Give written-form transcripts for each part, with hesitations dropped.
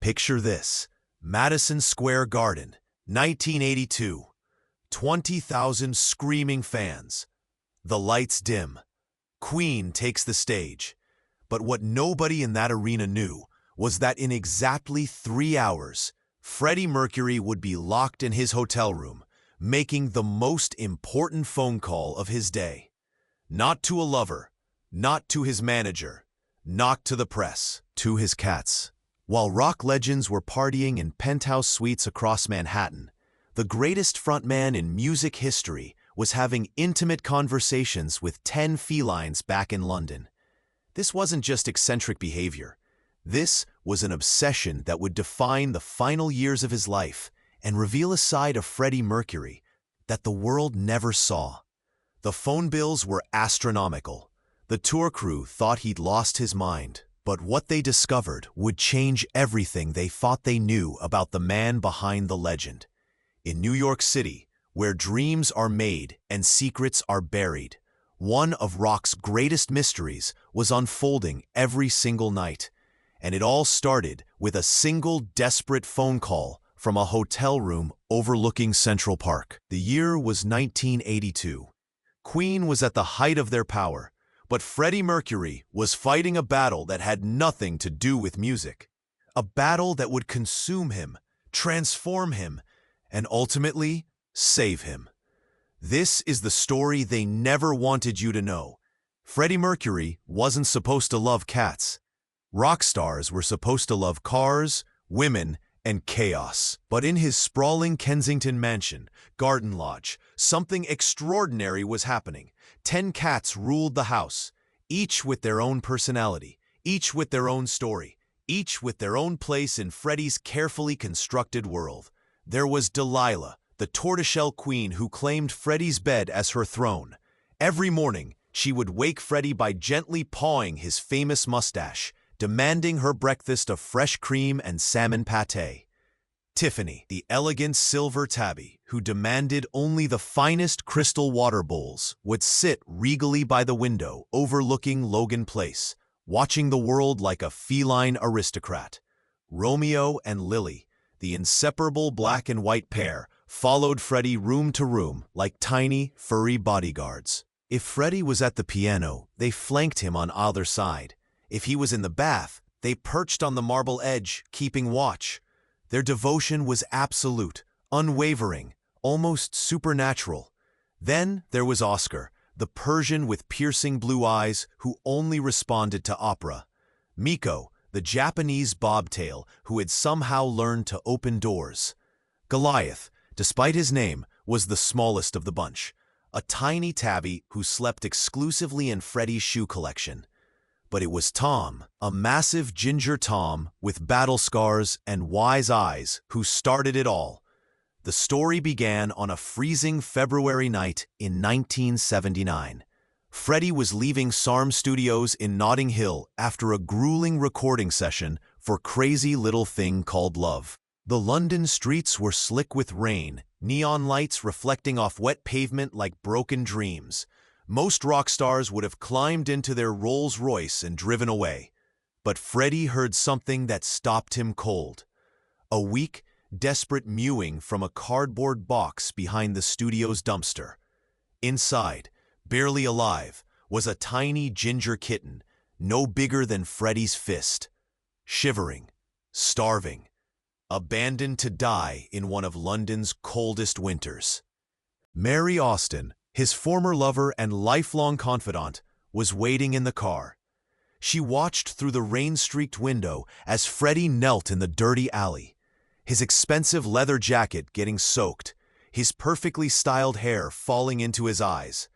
Picture this: Madison Square Garden, 1982. 20,000 screaming fans. The lights dim. Queen takes the stage. But what nobody in that arena knew was that in exactly 3 hours, Freddie Mercury would be locked in his hotel room, making the most important phone call of his day. Not to a lover, not to his manager, not to the press, to his cats. While rock legends were partying in penthouse suites across Manhattan, the greatest frontman in music history was having intimate conversations with 10 felines back in London. This wasn't just eccentric behavior. This was an obsession that would define the final years of his life and reveal a side of Freddie Mercury that the world never saw. The phone bills were astronomical. The tour crew thought he'd lost his mind, but what they discovered would change everything they thought they knew about the man behind the legend. In New York City, where dreams are made and secrets are buried, one of rock's greatest mysteries was unfolding every single night. And it all started with a single desperate phone call from a hotel room overlooking Central Park. The year was 1982. Queen was at the height of their power, but Freddie Mercury was fighting a battle that had nothing to do with music. A battle that would consume him, transform him, and ultimately save him. This is the story they never wanted you to know. Freddie Mercury wasn't supposed to love cats. Rock stars were supposed to love cars, women, and chaos. But in his sprawling Kensington mansion, Garden Lodge, something extraordinary was happening. 10 cats ruled the house, each with their own personality, each with their own story, each with their own place in Freddie's carefully constructed world. There was Delilah, the tortoiseshell queen who claimed Freddie's bed as her throne. Every morning, she would wake Freddie by gently pawing his famous mustache, demanding her breakfast of fresh cream and salmon pâté. Tiffany, the elegant silver tabby, who demanded only the finest crystal water bowls, would sit regally by the window overlooking Logan Place, watching the world like a feline aristocrat. Romeo and Lily, the inseparable black and white pair, followed Freddie room to room like tiny, furry bodyguards. If Freddie was at the piano, they flanked him on either side. If he was in the bath, they perched on the marble edge, keeping watch. Their devotion was absolute, unwavering, almost supernatural. Then there was Oscar, the Persian with piercing blue eyes who only responded to opera. Miko, the Japanese bobtail who had somehow learned to open doors. Goliath, despite his name, was the smallest of the bunch, a tiny tabby who slept exclusively in Freddie's shoe collection. But it was Tom, a massive ginger Tom with battle scars and wise eyes, who started it all. The story began on a freezing February night in 1979. Freddie was leaving SARM Studios in Notting Hill after a grueling recording session for Crazy Little Thing Called Love. The London streets were slick with rain, neon lights reflecting off wet pavement like broken dreams. Most rock stars would have climbed into their Rolls-Royce and driven away. But Freddie heard something that stopped him cold. A weak, desperate mewing from a cardboard box behind the studio's dumpster. Inside, barely alive, was a tiny ginger kitten, no bigger than Freddie's fist. Shivering, starving, abandoned to die in one of London's coldest winters. Mary Austin, his former lover and lifelong confidant, was waiting in the car. She watched through the rain-streaked window as Freddie knelt in the dirty alley, his expensive leather jacket getting soaked, his perfectly styled hair falling into his eyes.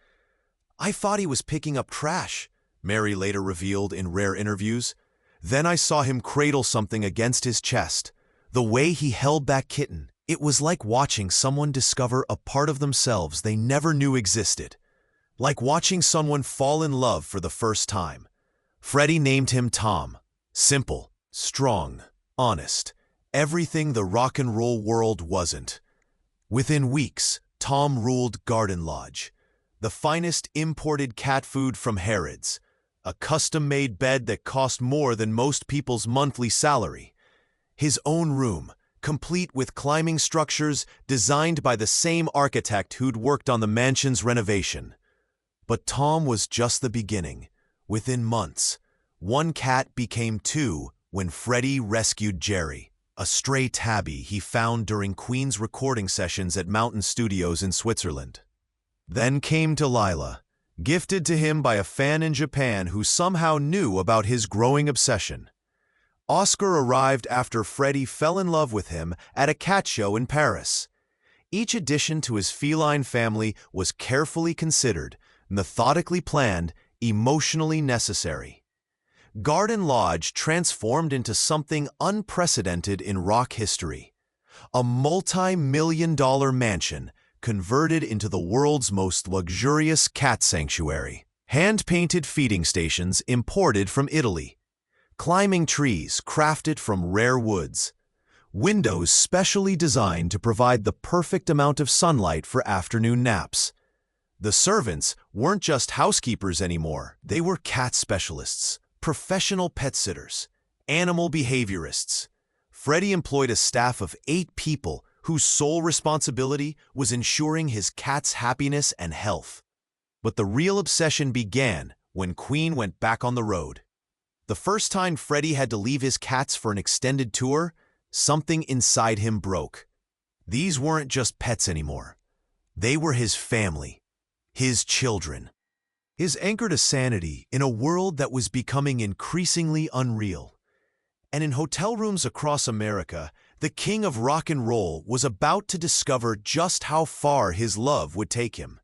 "I thought he was picking up trash," Mary later revealed in rare interviews. "Then I saw him cradle something against his chest. The way he held that kitten, it was like watching someone discover a part of themselves they never knew existed. Like watching someone fall in love for the first time." Freddie named him Tom. Simple, strong, honest. Everything the rock and roll world wasn't. Within weeks, Tom ruled Garden Lodge, the finest imported cat food from Harrods, a custom-made bed that cost more than most people's monthly salary. His own room, complete with climbing structures designed by the same architect who'd worked on the mansion's renovation. But Tom was just the beginning. Within months, one cat became two when Freddie rescued Jerry, a stray tabby he found during Queen's recording sessions at Mountain Studios in Switzerland. Then came Delilah, gifted to him by a fan in Japan who somehow knew about his growing obsession. Oscar arrived after Freddie fell in love with him at a cat show in Paris. Each addition to his feline family was carefully considered, methodically planned, emotionally necessary. Garden Lodge transformed into something unprecedented in rock history. A multi-million-dollar mansion converted into the world's most luxurious cat sanctuary. Hand-painted feeding stations imported from Italy. Climbing trees crafted from rare woods. Windows specially designed to provide the perfect amount of sunlight for afternoon naps. The servants weren't just housekeepers anymore. They were cat specialists, professional pet sitters, animal behaviorists. Freddie employed a staff of 8 people whose sole responsibility was ensuring his cat's happiness and health. But the real obsession began when Queen went back on the road. The first time Freddie had to leave his cats for an extended tour, something inside him broke. These weren't just pets anymore. They were his family, his children. His anchor to sanity in a world that was becoming increasingly unreal. And in hotel rooms across America, the king of rock and roll was about to discover just how far his love would take him.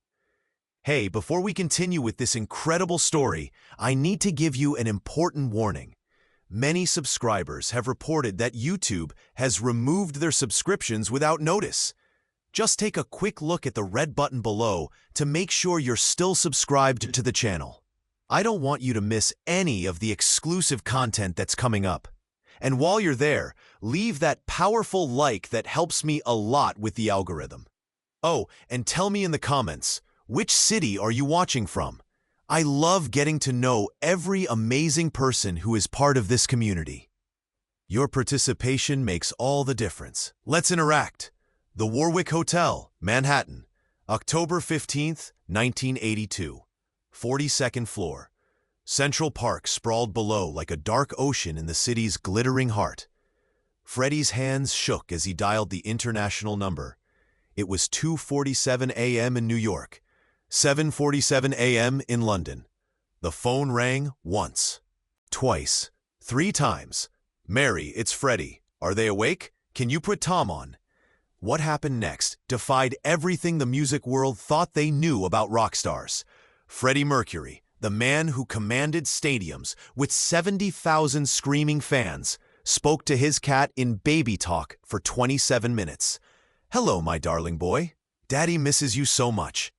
Hey, before we continue with this incredible story, I need to give you an important warning. Many subscribers have reported that YouTube has removed their subscriptions without notice. Just take a quick look at the red button below to make sure you're still subscribed to the channel. I don't want you to miss any of the exclusive content that's coming up. And while you're there, leave that powerful like that helps me a lot with the algorithm. Oh, and tell me in the comments, which city are you watching from? I love getting to know every amazing person who is part of this community. Your participation makes all the difference. Let's interact. The Warwick Hotel, Manhattan, October 15th, 1982. 42nd floor. Central Park sprawled below like a dark ocean in the city's glittering heart. Freddie's hands shook as he dialed the international number. It was 2:47 a.m. in New York. 7:47 a.m. in London. The phone rang once, twice, 3 times. "Mary, it's Freddie. Are they awake? Can you put Tom on?" What happened next defied everything the music world thought they knew about rock stars. Freddie Mercury, the man who commanded stadiums with 70,000 screaming fans, spoke to his cat in baby talk for 27 minutes. "Hello, my darling boy. Daddy misses you so much.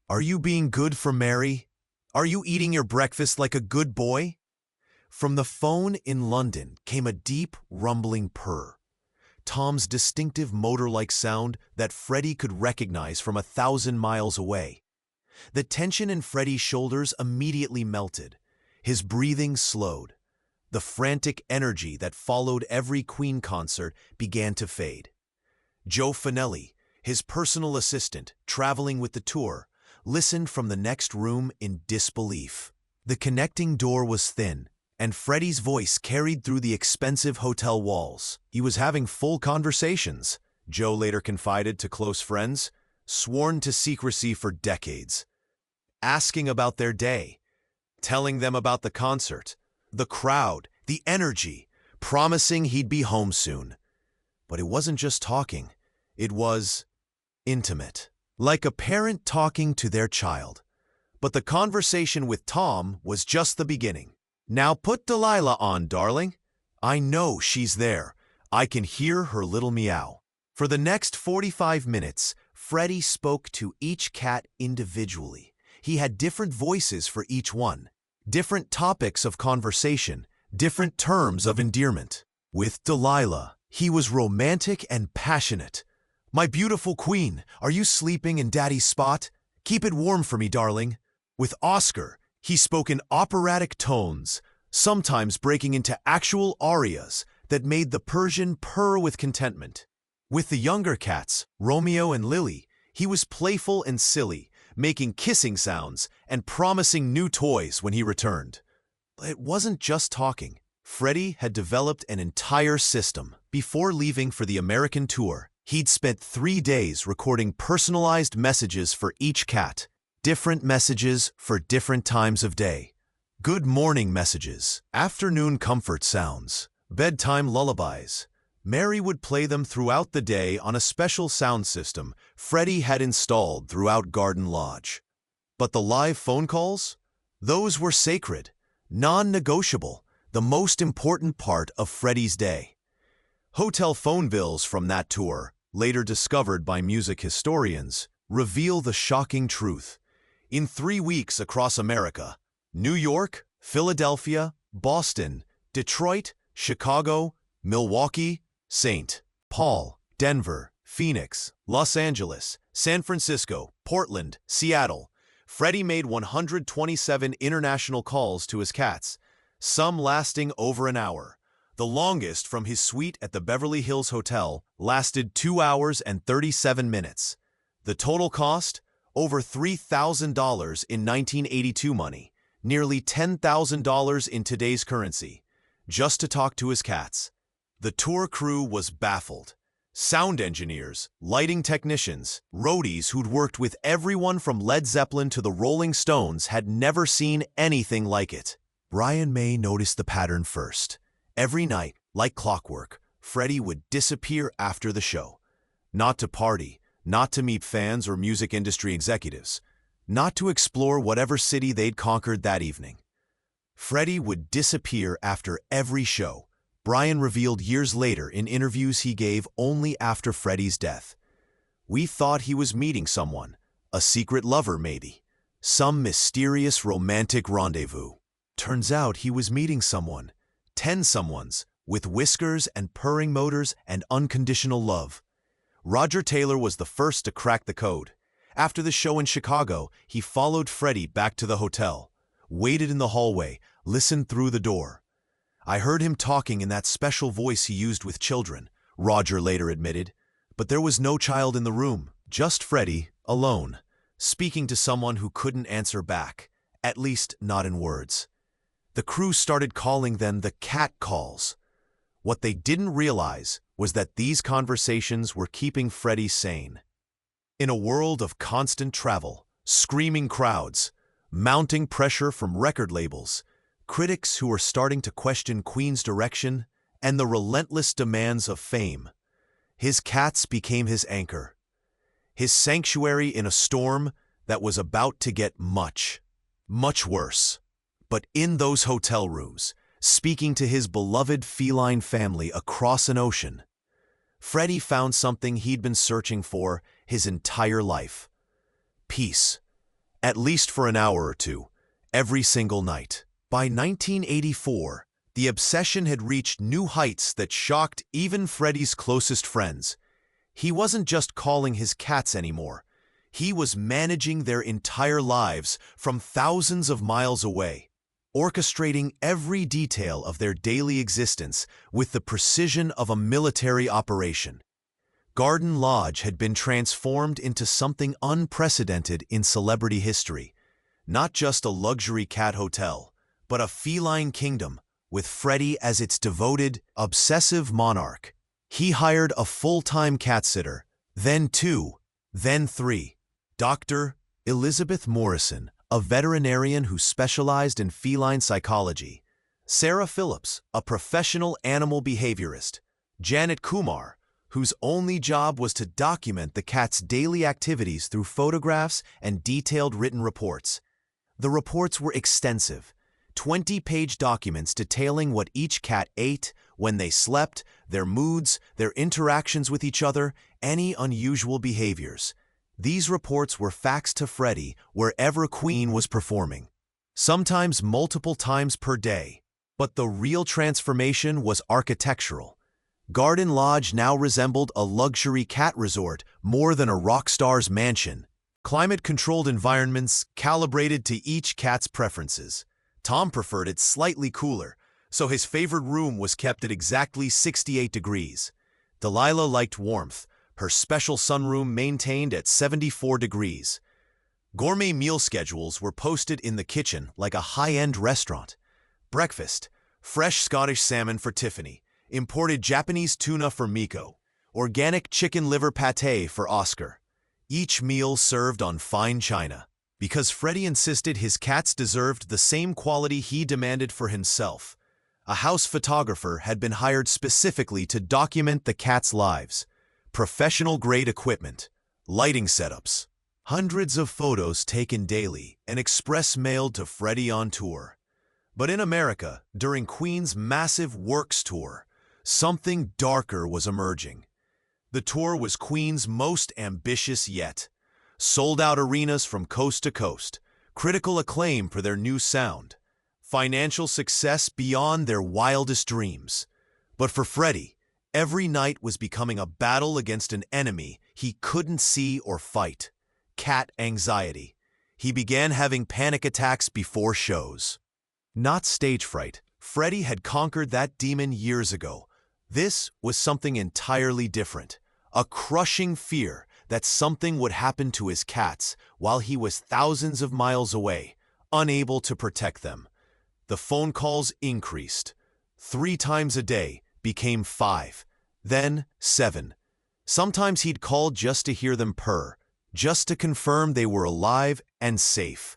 Are you being good for Mary? Are you eating your breakfast like a good boy?" From the phone in London came a deep, rumbling purr. Tom's distinctive motor-like sound that Freddie could recognize from 1,000 miles away. The tension in Freddie's shoulders immediately melted. His breathing slowed. The frantic energy that followed every Queen concert began to fade. Joe Finelli, his personal assistant, traveling with the tour, listened from the next room in disbelief. The connecting door was thin, and Freddie's voice carried through the expensive hotel walls. He was having full conversations, Joe later confided to close friends, sworn to secrecy for decades. Asking about their day, telling them about the concert, the crowd, the energy, promising he'd be home soon. But it wasn't just talking. It was intimate, like a parent talking to their child. But the conversation with Tom was just the beginning. "Now put Delilah on, darling. I know she's there. I can hear her little meow." For the next 45 minutes, Freddie spoke to each cat individually. He had different voices for each one, different topics of conversation, different terms of endearment. With Delilah, he was romantic and passionate. "My beautiful queen, are you sleeping in Daddy's spot? Keep it warm for me, darling." With Oscar, he spoke in operatic tones, sometimes breaking into actual arias, that made the Persian purr with contentment. With the younger cats, Romeo and Lily, he was playful and silly, making kissing sounds and promising new toys when he returned. It wasn't just talking. Freddie had developed an entire system. Before leaving for the American tour, he'd spent 3 days recording personalized messages for each cat, different messages for different times of day. Good morning messages, afternoon comfort sounds, bedtime lullabies. Mary would play them throughout the day on a special sound system Freddie had installed throughout Garden Lodge. But the live phone calls? Those were sacred, non-negotiable, the most important part of Freddie's day. Hotel phone bills from that tour, later discovered by music historians, reveal the shocking truth. In 3 weeks across America, New York, Philadelphia, Boston, Detroit, Chicago, Milwaukee, St. Paul, Denver, Phoenix, Los Angeles, San Francisco, Portland, Seattle, Freddie made 127 international calls to his cats, some lasting over an hour. The longest from his suite at the Beverly Hills Hotel lasted 2 hours and 37 minutes. The total cost? Over $3,000 in 1982 money, nearly $10,000 in today's currency, just to talk to his cats. The tour crew was baffled. Sound engineers, lighting technicians, roadies who'd worked with everyone from Led Zeppelin to the Rolling Stones had never seen anything like it. Brian May noticed the pattern first. Every night, like clockwork, Freddie would disappear after the show. Not to party, not to meet fans or music industry executives, not to explore whatever city they'd conquered that evening. Freddie would disappear after every show. Brian revealed years later in interviews he gave only after Freddie's death. We thought he was meeting someone, a secret lover maybe, some mysterious romantic rendezvous. Turns out he was meeting someone, 10 someones, with whiskers and purring motors and unconditional love. Roger Taylor was the first to crack the code. After the show in Chicago, he followed Freddie back to the hotel, waited in the hallway, listened through the door. I heard him talking in that special voice he used with children, Roger later admitted, but there was no child in the room, just Freddie, alone, speaking to someone who couldn't answer back, at least not in words. The crew started calling them the cat calls. What they didn't realize was that these conversations were keeping Freddie sane. In a world of constant travel, screaming crowds, mounting pressure from record labels, critics who were starting to question Queen's direction, and the relentless demands of fame, his cats became his anchor, his sanctuary in a storm that was about to get much, much worse. But in those hotel rooms, speaking to his beloved feline family across an ocean, Freddie found something he'd been searching for his entire life. Peace. At least for an hour or two, every single night. By 1984, the obsession had reached new heights that shocked even Freddie's closest friends. He wasn't just calling his cats anymore. He was managing their entire lives from thousands of miles away, orchestrating every detail of their daily existence with the precision of a military operation. Garden Lodge had been transformed into something unprecedented in celebrity history. Not just a luxury cat hotel, but a feline kingdom, with Freddie as its devoted, obsessive monarch. He hired a full-time cat sitter, then 2, then 3. Dr. Elizabeth Morrison, a veterinarian who specialized in feline psychology. Sarah Phillips, a professional animal behaviorist. Janet Kumar, whose only job was to document the cat's daily activities through photographs and detailed written reports. The reports were extensive, 20-page documents detailing what each cat ate, when they slept, their moods, their interactions with each other, any unusual behaviors. These reports were faxed to Freddie wherever Queen was performing, sometimes multiple times per day. But the real transformation was architectural. Garden Lodge now resembled a luxury cat resort more than a rock star's mansion. Climate-controlled environments calibrated to each cat's preferences. Tom preferred it slightly cooler, so his favorite room was kept at exactly 68 degrees. Delilah liked warmth, her special sunroom maintained at 74 degrees. Gourmet meal schedules were posted in the kitchen like a high-end restaurant. Breakfast: fresh Scottish salmon for Tiffany, imported Japanese tuna for Miko, organic chicken liver pâté for Oscar. Each meal served on fine china, because Freddie insisted his cats deserved the same quality he demanded for himself. A house photographer had been hired specifically to document the cats' lives. Professional-grade equipment, lighting setups, hundreds of photos taken daily and express mailed to Freddie on tour. But in America, during Queen's massive Works tour, something darker was emerging. The tour was Queen's most ambitious yet. Sold-out arenas from coast to coast, critical acclaim for their new sound, financial success beyond their wildest dreams. But for Freddie, every night was becoming a battle against an enemy he couldn't see or fight: cat anxiety. He began having panic attacks before shows. Not stage fright. Freddie had conquered that demon years ago. This was something entirely different. A crushing fear that something would happen to his cats while he was thousands of miles away, unable to protect them. The phone calls increased. 3 times a day became 5, then 7. Sometimes he'd call just to hear them purr, just to confirm they were alive and safe.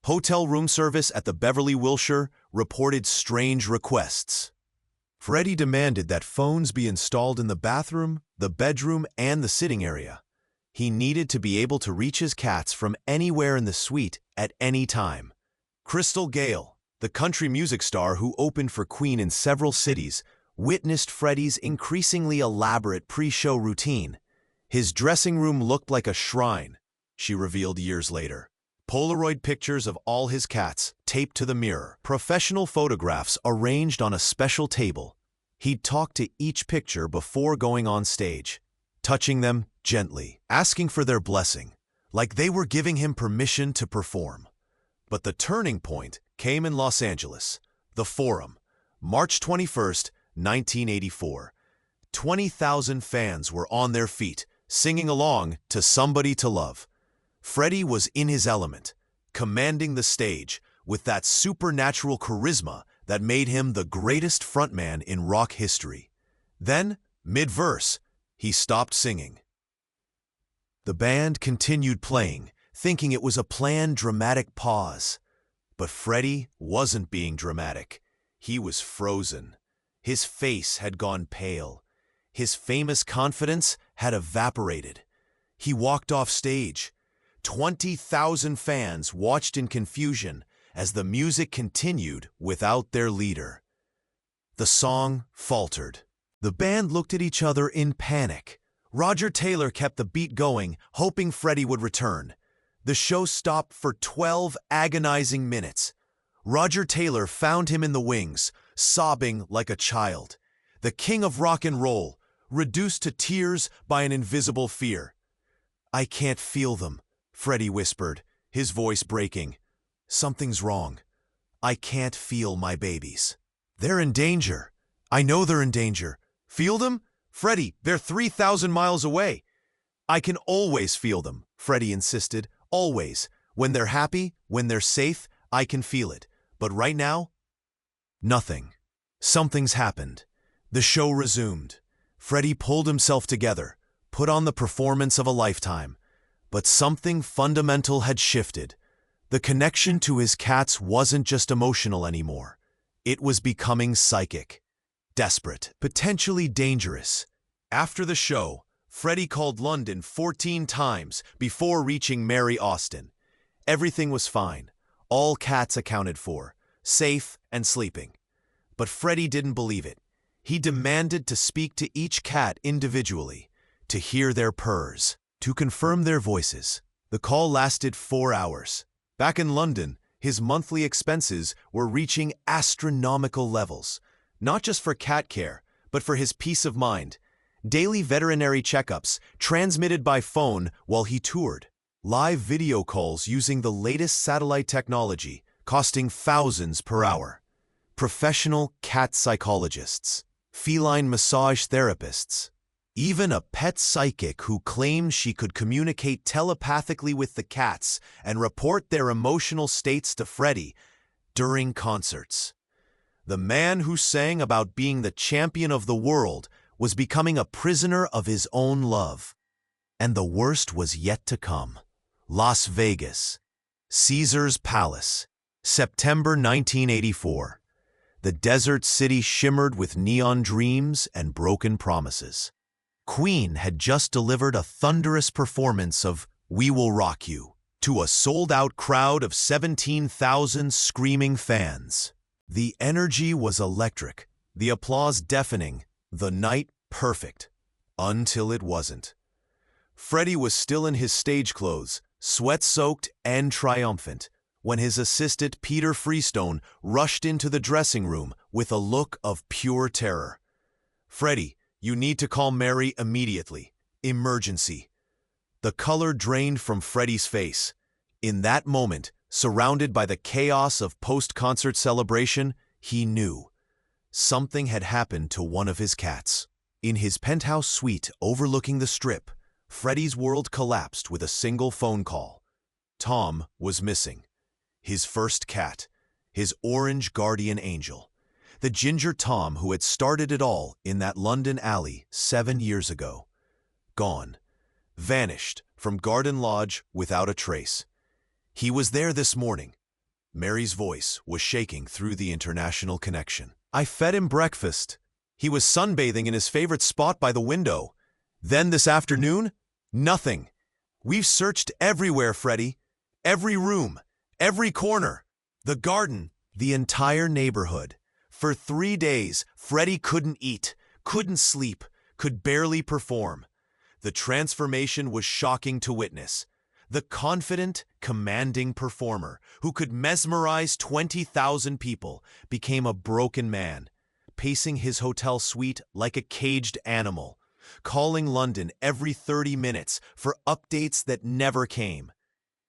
Hotel room service at the Beverly Wilshire reported strange requests. Freddie demanded that phones be installed in the bathroom, the bedroom, and the sitting area. He needed to be able to reach his cats from anywhere in the suite at any time. Crystal Gale, the country music star who opened for Queen in several cities, witnessed Freddie's increasingly elaborate pre-show routine. His dressing room looked like a shrine, she revealed years later. Polaroid pictures of all his cats taped to the mirror, professional photographs arranged on a special table. He'd talk to each picture before going on stage, touching them gently, asking for their blessing, like they were giving him permission to perform. But the turning point came in Los Angeles, the Forum, March 21st, 1984. 20,000 fans were on their feet, singing along to Somebody to Love. Freddie was in his element, commanding the stage with that supernatural charisma that made him the greatest frontman in rock history. Then, mid-verse, he stopped singing. The band continued playing, thinking it was a planned dramatic pause. But Freddie wasn't being dramatic. He was frozen. His face had gone pale. His famous confidence had evaporated. He walked off stage. 20,000 fans watched in confusion as the music continued without their leader. The song faltered. The band looked at each other in panic. Roger Taylor kept the beat going, hoping Freddie would return. The show stopped for 12 agonizing minutes. Roger Taylor found him in the wings, sobbing like a child. The king of rock and roll, reduced to tears by an invisible fear. "I can't feel them," Freddie whispered, his voice breaking. "Something's wrong. I can't feel my babies. They're in danger. I know they're in danger. Feel them? Freddie, they're 3,000 miles away." "I can always feel them," Freddie insisted. "Always. When they're happy, when they're safe, I can feel it. But right now, nothing." Something's happened. The show resumed. Freddie pulled himself together, put on the performance of a lifetime. But something fundamental had shifted. The connection to his cats wasn't just emotional anymore. It was becoming psychic, desperate, potentially dangerous. After the show, Freddie called London 14 times before reaching Mary Austin. Everything was fine, all cats accounted for, safe and sleeping. But Freddie didn't believe it. He demanded to speak to each cat individually, to hear their purrs, to confirm their voices. The call lasted 4 hours. Back in London, his monthly expenses were reaching astronomical levels, not just for cat care, but for his peace of mind. Daily veterinary checkups transmitted by phone while he toured. Live video calls using the latest satellite technology, costing thousands per hour. professional cat psychologists, feline massage therapists, even a pet psychic who claimed she could communicate telepathically with the cats and report their emotional states to Freddie during concerts. The man who sang about being the champion of the world was becoming a prisoner of his own love. And the worst was yet to come. Las Vegas, Caesar's Palace, September 1984. The desert city shimmered with neon dreams and broken promises. Queen had just delivered a thunderous performance of We Will Rock You to a sold-out crowd of 17,000 screaming fans. The energy was electric, the applause deafening, the night perfect, until it wasn't. Freddie was still in his stage clothes, sweat-soaked and triumphant, when his assistant Peter Freestone rushed into the dressing room with a look of pure terror. "Freddie, you need to call Mary immediately. Emergency." The color drained from Freddie's face. In that moment, surrounded by the chaos of post-concert celebration, he knew something had happened to one of his cats. In his penthouse suite overlooking the Strip, Freddie's world collapsed with a single phone call. Tom was missing. His first cat, his orange guardian angel. The ginger Tom who had started it all in that London alley 7 years ago. Gone. Vanished from Garden Lodge without a trace. He was there this morning. Mary's voice was shaking through the international connection. "I fed him breakfast. He was sunbathing in his favorite spot by the window. Then this afternoon, nothing. We've searched everywhere, Freddie. Every room, every corner, the garden, the entire neighborhood. For 3 days, Freddie couldn't eat, couldn't sleep, could barely perform. The transformation was shocking to witness. The confident, commanding performer who could mesmerize 20,000 people became a broken man, pacing his hotel suite like a caged animal, calling London every 30 minutes for updates that never came.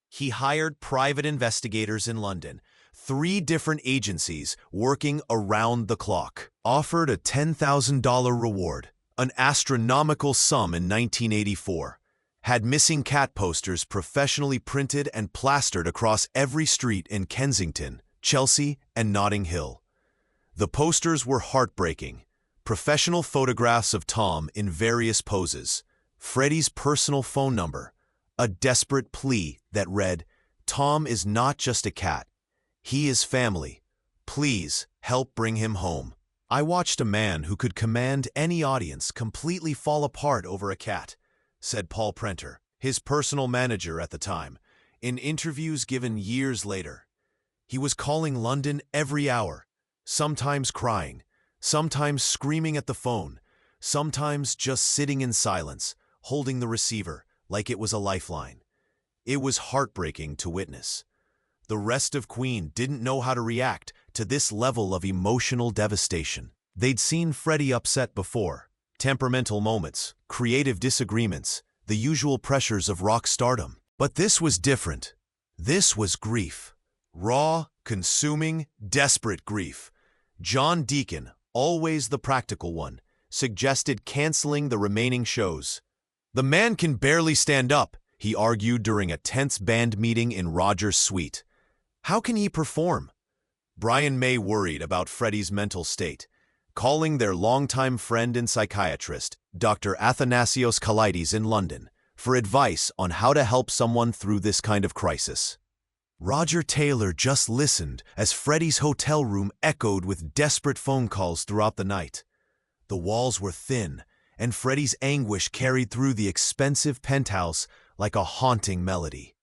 He hired private investigators in London, 3 different agencies working around the clock, offered a $10,000 reward, an astronomical sum in 1984, had missing cat posters professionally printed and plastered across every street in Kensington, Chelsea, and Notting Hill. The posters were heartbreaking. Professional photographs of Tom in various poses, Freddie's personal phone number, a desperate plea that read, "Tom is not just a cat. He is family. Please help bring him home." I watched a man who could command any audience completely fall apart over a cat, said Paul Prenter, his personal manager at the time, in interviews given years later. He was calling London every hour, sometimes crying, sometimes screaming at the phone, sometimes just sitting in silence, holding the receiver like it was a lifeline. It was heartbreaking to witness. The rest of Queen didn't know how to react to this level of emotional devastation. They'd seen Freddie upset before. Temperamental moments, creative disagreements, the usual pressures of rock stardom. But this was different. This was grief. Raw, consuming, desperate grief. John Deacon, always the practical one, suggested canceling the remaining shows. "The man can barely stand up," he argued during a tense band meeting in Rogers' suite. "How can he perform?" Brian May worried about Freddie's mental state, calling their longtime friend and psychiatrist, Dr. Athanasios Kalaitis in London, for advice on how to help someone through this kind of crisis. Roger Taylor just listened as Freddie's hotel room echoed with desperate phone calls throughout the night. The walls were thin, and Freddie's anguish carried through the expensive penthouse like a haunting melody.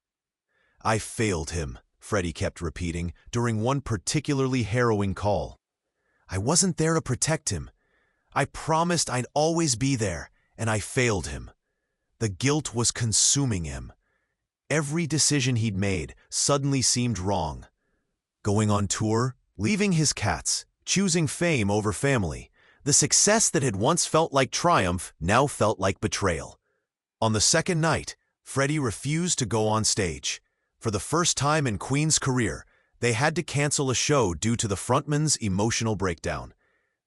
"I failed him," Freddie kept repeating during one particularly harrowing call. "I wasn't there to protect him. I promised I'd always be there, and I failed him." The guilt was consuming him. Every decision he'd made suddenly seemed wrong. Going on tour, leaving his cats, choosing fame over family, the success that had once felt like triumph now felt like betrayal. On the second night, Freddie refused to go on stage. For the first time in Queen's career, They had to cancel a show due to the frontman's emotional breakdown.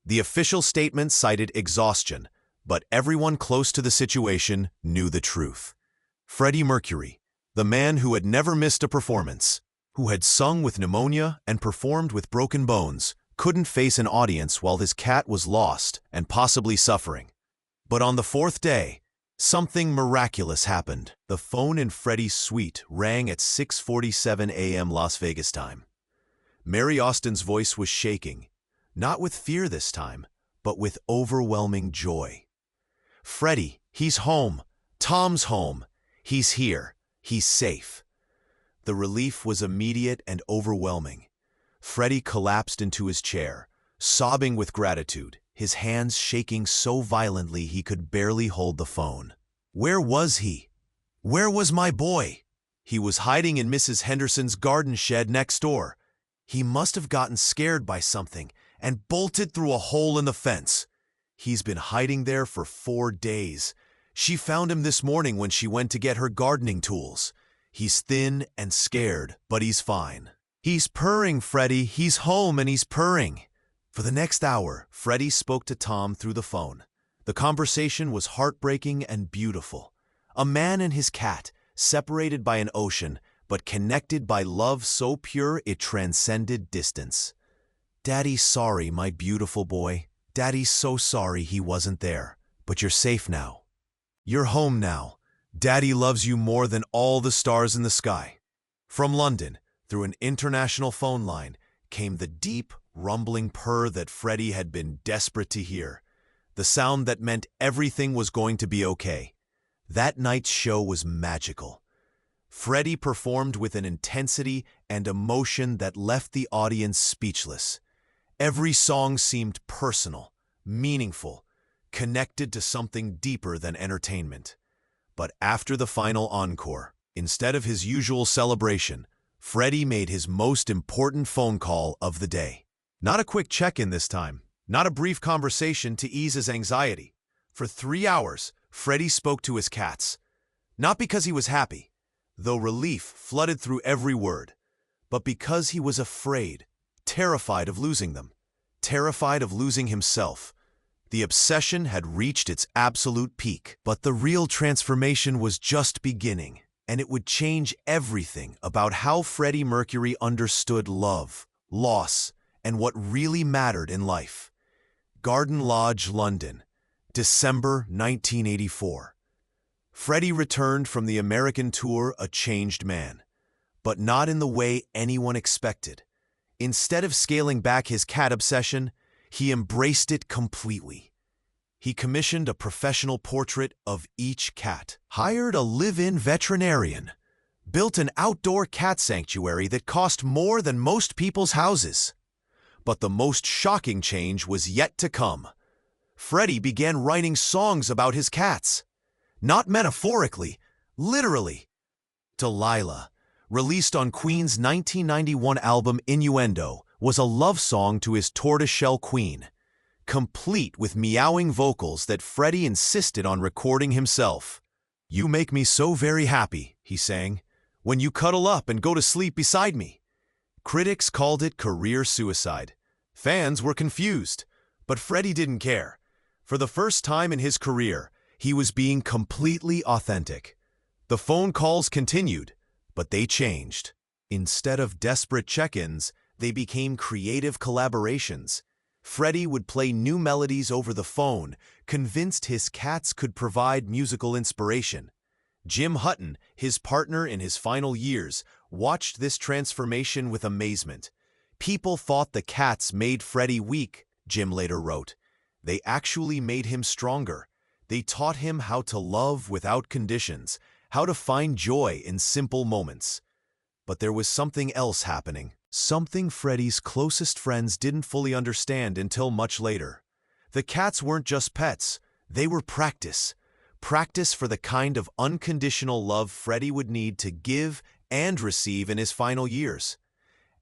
The official statement cited exhaustion, but everyone close to the situation knew the truth. Freddie Mercury, the man who had never missed a performance, who had sung with pneumonia and performed with broken bones, couldn't face an audience while his cat was lost and possibly suffering. But on the fourth day, something miraculous happened. The phone in Freddie's suite rang at 6:47 a.m. Las Vegas time. Mary Austin's voice was shaking, not with fear this time, but with overwhelming joy. "Freddie, he's home. Tom's home. He's here. He's safe." The relief was immediate and overwhelming. Freddie collapsed into his chair, sobbing with gratitude, his hands shaking so violently he could barely hold the phone. Where was he? Where was my boy? He was hiding in Mrs. Henderson's garden shed next door. He must have gotten scared by something and bolted through a hole in the fence. He's been hiding there for 4 days. She found him this morning when she went to get her gardening tools. He's thin and scared, but he's fine. He's purring, Freddie. He's home and he's purring. For the next hour, Freddie spoke to Tom through the phone. The conversation was heartbreaking and beautiful. A man and his cat, separated by an ocean, but connected by love so pure it transcended distance. "Daddy's sorry, my beautiful boy. Daddy's so sorry he wasn't there. But you're safe now. You're home now. Daddy loves you more than all the stars in the sky." From London, through an international phone line, came the deep, rumbling purr that Freddie had been desperate to hear, the sound that meant everything was going to be okay. That night's show was magical. Freddie performed with an intensity and emotion that left the audience speechless. Every song seemed personal, meaningful, connected to something deeper than entertainment. But after the final encore, instead of his usual celebration, Freddie made his most important phone call of the day. Not a quick check-in this time, not a brief conversation to ease his anxiety. For 3 hours, Freddie spoke to his cats. Not because he was happy, though relief flooded through every word, but because he was afraid, terrified of losing them, terrified of losing himself. The obsession had reached its absolute peak, but the real transformation was just beginning, and it would change everything about how Freddie Mercury understood love, loss, and what really mattered in life. Garden Lodge, London, December 1984. Freddie returned from the American tour a changed man, but not in the way anyone expected. Instead of scaling back his cat obsession, he embraced it completely. He commissioned a professional portrait of each cat, hired a live-in veterinarian, built an outdoor cat sanctuary that cost more than most people's houses. But the most shocking change was yet to come. Freddie began writing songs about his cats. Not metaphorically, literally. Delilah, released on Queen's 1991 album Innuendo, was a love song to his tortoiseshell queen, complete with meowing vocals that Freddie insisted on recording himself. "You make me so very happy," he sang, "when you cuddle up and go to sleep beside me." Critics called it career suicide. Fans were confused, but Freddie didn't care. For the first time in his career, he was being completely authentic. The phone calls continued, but they changed. Instead of desperate check-ins, they became creative collaborations. Freddie would play new melodies over the phone, convinced his cats could provide musical inspiration. Jim Hutton, his partner in his final years, watched this transformation with amazement. "People thought the cats made Freddie weak," Jim later wrote. "They actually made him stronger. They taught him how to love without conditions, how to find joy in simple moments." But there was something else happening, something Freddie's closest friends didn't fully understand until much later. The cats weren't just pets, they were practice. Practice for the kind of unconditional love Freddie would need to give and receive in his final years.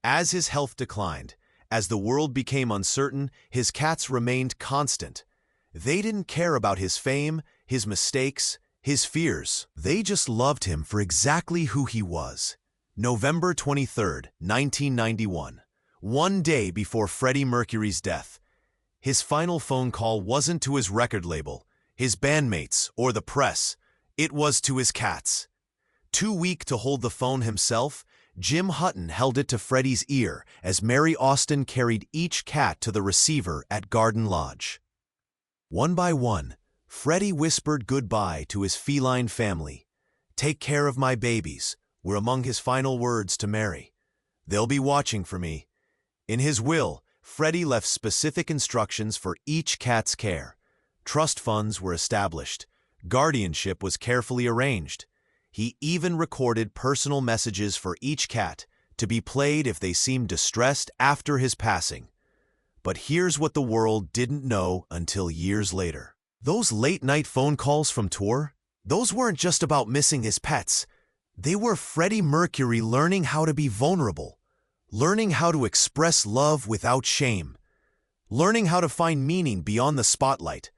As his health declined, as the world became uncertain, his cats remained constant. They didn't care about his fame, his mistakes, his fears. They just loved him for exactly who he was. November 23rd, 1991. One day before Freddie Mercury's death. His final phone call wasn't to his record label, his bandmates, or the press. It was to his cats. Too weak to hold the phone himself, Jim Hutton held it to Freddie's ear as Mary Austin carried each cat to the receiver at Garden Lodge. One by one, Freddie whispered goodbye to his feline family. "Take care of my babies," were among his final words to Mary. "They'll be watching for me." In his will, Freddie left specific instructions for each cat's care. Trust funds were established. Guardianship was carefully arranged. He even recorded personal messages for each cat, to be played if they seemed distressed after his passing. But here's what the world didn't know until years later. Those late-night phone calls from tour, those weren't just about missing his pets. They were Freddie Mercury learning how to be vulnerable, learning how to express love without shame, learning how to find meaning beyond the spotlight.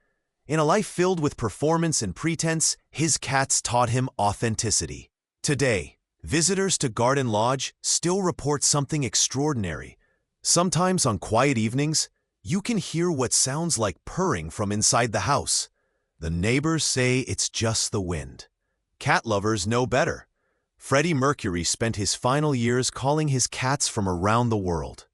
In a life filled with performance and pretense, his cats taught him authenticity. Today, visitors to Garden Lodge still report something extraordinary. Sometimes on quiet evenings, you can hear what sounds like purring from inside the house. The neighbors say it's just the wind. Cat lovers know better. Freddie Mercury spent his final years calling his cats from around the world.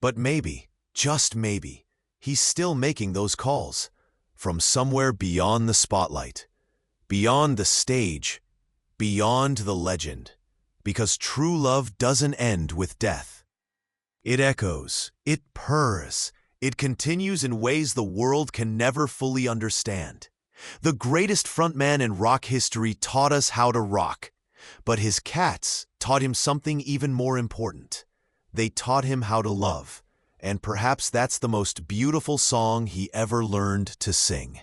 But maybe, just maybe, he's still making those calls. From somewhere beyond the spotlight, beyond the stage, beyond the legend. Because true love doesn't end with death. It echoes, it purrs, it continues in ways the world can never fully understand. The greatest frontman in rock history taught us how to rock, but his cats taught him something even more important. They taught him how to love, and perhaps that's the most beautiful song he ever learned to sing.